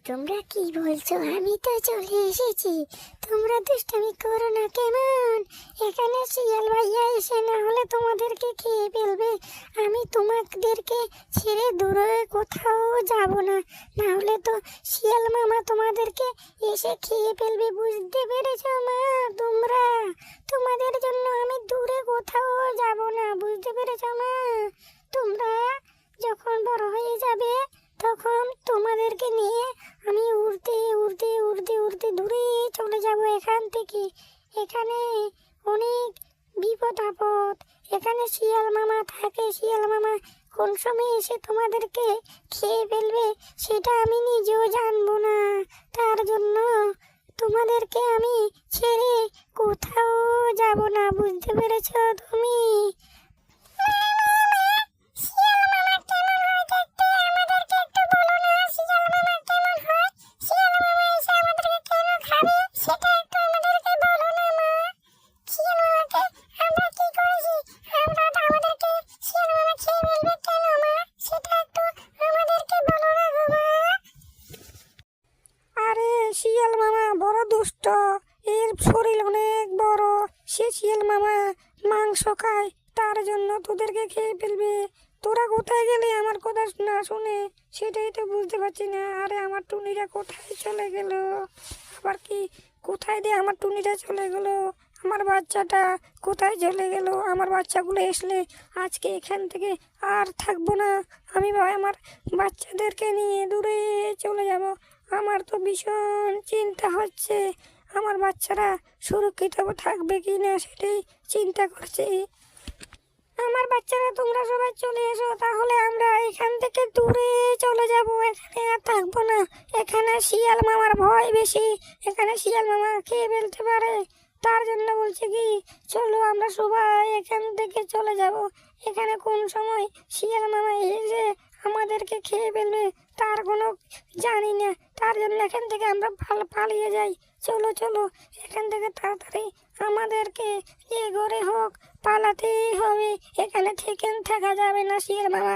তোমরা কি বলছো? আমি তো চলে এসেছি, তোমরা দুষ্টামি করো না কেমন? এখানে শিয়াল ভাইয়া এসে না হলে তোমাদেরকে খেয়ে ফেলবে। আমি তোমাদেরকে ছেড়ে দূরে কোথাও যাব না, না হলে তো শিয়াল মামা তোমাদেরকে এসে খেয়ে ফেলবে। বুঝতে পেরেছো মা তোমরা? তোমাদের জন্য আমি দূরে কোথাও যাব না, বুঝতে পেরেছো মা? তোমরা যখন বড় হয়ে যাবে তখন তোমাদেরকে নিয়ে আমি উড়তে উড়তে উড়তে উড়তে দূরে চলে যাব এখান থেকে। এখানে অনেক বিপদ আপদ, এখানে শিয়াল মামা থাকে। শিয়াল মামা কোন সময় এসে তোমাদেরকে খেয়ে ফেলবে সেটা আমি নিজেও জানবো না। তার জন্য তোমাদেরকে আমি ছেড়ে কোথাও যাব না, বুঝতে পেরেছো তুমি? শিয়াল মামা বড় দুষ্ট, এর শরীর অনেক বড়। সে শিয়াল মামা মাংস খায়, তার জন্য তোদেরকে খেয়ে ফেলবে। তোরা কোথায় গেলে আমার কথা না শুনে? সেটাই তো বুঝতে পারছি না। আরে আমার টুনিটা কোথায় চলে গেল? আবার কি কোথায় দিয়ে আমার টুনিটা চলে গেল? আমার বাচ্চাটা কোথায় চলে গেল? আমার বাচ্চাগুলো আসলে আজকে এখান থেকে আর থাকবো না। আমি আমার বাচ্চাদেরকে নিয়ে দূরে চলে যাব। আমার তো ভীষণ চিন্তা হচ্ছে, আমার বাচ্চারা সুরক্ষিত থাকবে কি না সেটাই চিন্তা করছি। আমার বাচ্চারা তোমরা সবাই চলে এসো, তাহলে আমরা এখান থেকে দূরে চলে যাব। এখানে আর থাকবো না। এখানে শিয়াল মামার ভয় বেশি, এখানে শিয়াল মামা খেয়ে ফেলতে পারে। তার জন্য বলছি কি, চলো আমরা সবাই এখান থেকে চলে যাব। এখানে কোন সময় শিয়াল মামা এসে আমাদেরকে খেয়ে ফেলবে তার কোনো জানি না। তার জন্য এখান থেকে আমরা পালিয়ে যাই। চলো চলো এখান থেকে তাড়াতাড়ি আমাদেরকে যে করে হোক পালাতেই হবে। এখানে থেকে থাকা যাবে না শিয়াল মামা।